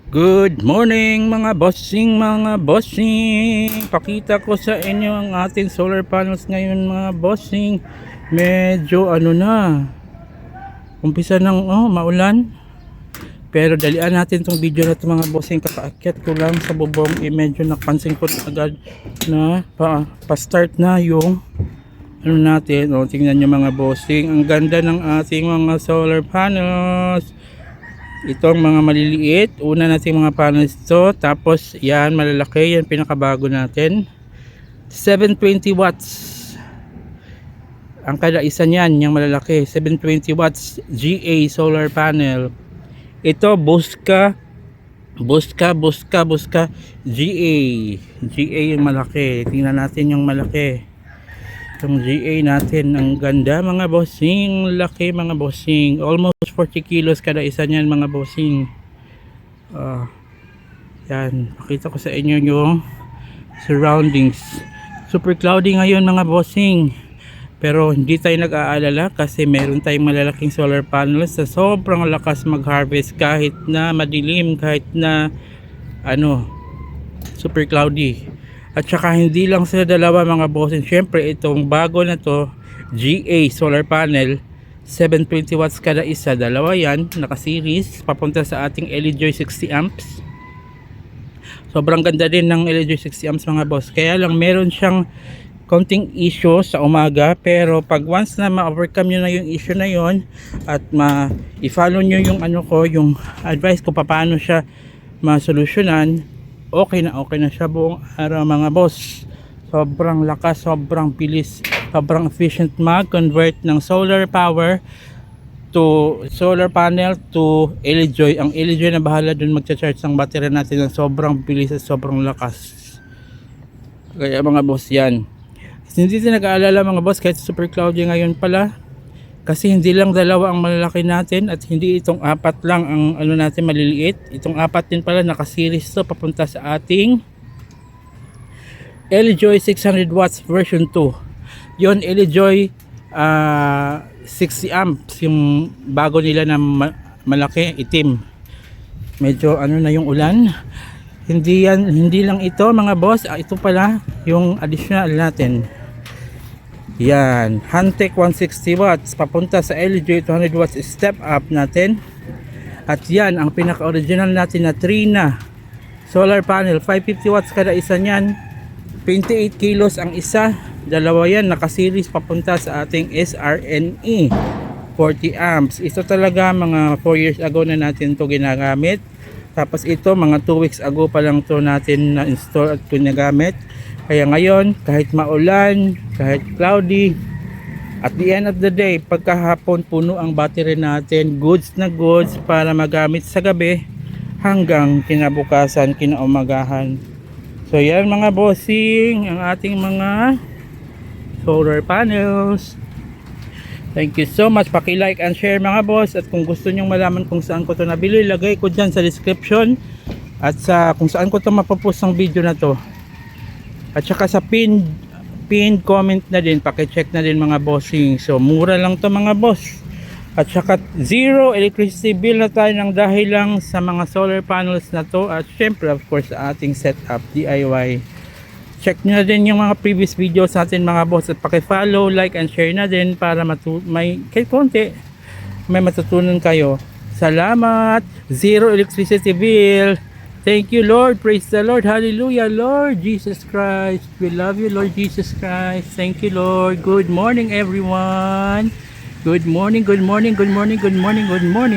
Good morning mga bossing. Pakita ko sa inyo ang ating solar panels ngayon mga bossing. Medyo na, umpisa ng maulan. Pero dalian natin tong video na ito mga bossing. Kakaakyat ko lang sa bubong, medyo napansin ko agad na pa-start na yung natin. Tingnan nyo mga bossing, ang ganda ng ating mga solar panels. Itong mga maliliit, una nating mga panels to, tapos yan malalaki, yan pinakabago natin. 720 watts ang kada isa niyan, yung malalaki. 720 watts GA solar panel. Ito Bosca GA yung malaki. Tingnan natin yung malaki. Itong GA natin, ang ganda mga bossing, laki mga bossing, almost 40 kilos kada isa niyan mga bossing. Yan, pakita ko sa inyo yung surroundings. Super cloudy ngayon mga bossing, pero hindi tayo nag-aalala kasi meron tayong malalaking solar panels sa sobrang lakas mag-harvest kahit na madilim, kahit na super cloudy. At saka hindi lang sila dalawa mga bossing. Syempre itong bago na to GA solar panel, 720 watts kada isa, dalawa yan, naka-series papunta sa ating LEDjoy 60 amps. Sobrang ganda din ng LEDjoy 60 amps mga boss. Kaya lang meron siyang konting issue sa umaga, pero pag once na ma-overcome nyo na yung issue na yon at i-follow nyo yung yung advice ko paano siya ma-solusyonan, okay na siya buong araw mga boss. Sobrang lakas, sobrang bilis, sobrang efficient mag-convert ng solar power to solar panel to LEDjoy. Ang LEDjoy na bahala dun magcha-charge ng battery natin ng sobrang bilis at sobrang lakas. Kaya mga boss yan, hindi din nag-aalala mga boss kahit super cloudy ngayon pala, kasi hindi lang dalawa ang malalaki natin at hindi itong apat lang ang natin maliliit. Itong apat din pala naka-series to papunta sa ating LEDjoy 600 watts version 2. Yon LEDjoy 60 amps yung bago nila na malaki, itim. Medyo na yung ulan. Hindi lang ito mga boss, ito pala yung additional natin. Yan, Hantec 160 watts papunta sa LEDjoy 200 watts step up natin. At yan ang pinaka-original natin na Trina solar panel, 550 watts kada isa niyan, 28 kilos ang isa, dalawa yan naka-series papunta sa ating SRNE 40 amps. Ito talaga mga 4 years ago na natin to ginagamit. Tapos ito mga 2 weeks ago pa lang to natin na install at ginagamit. Kaya ngayon, kahit maulan, kahit cloudy, at the end of the day, pagkahapon puno ang battery natin, goods na goods para magamit sa gabi hanggang kinabukasan, kinaumagahan. So yan mga bossing, ang ating mga solar panels. Thank you so much. Paki-like and share mga boss. At kung gusto nyong malaman kung saan ko to nabili, lagay ko dyan sa description. At sa kung saan ko to mapopost ng video na to. At saka sa pinned comment na din, paki-check na din mga bossing. So mura lang to mga boss. At saka zero electricity bill na tayo ng dahil lang sa mga solar panels na to. At syempre of course sa ating setup DIY. Check nyo na din yung mga previous videos natin mga boss. At paki-follow, like and share na din para may kahit konti may matutunan kayo. Salamat. Zero electricity bill. Thank you Lord, praise the Lord, hallelujah Lord Jesus Christ, we love you Lord Jesus Christ, thank you Lord. Good morning everyone, good morning, good morning, good morning, good morning, good morning.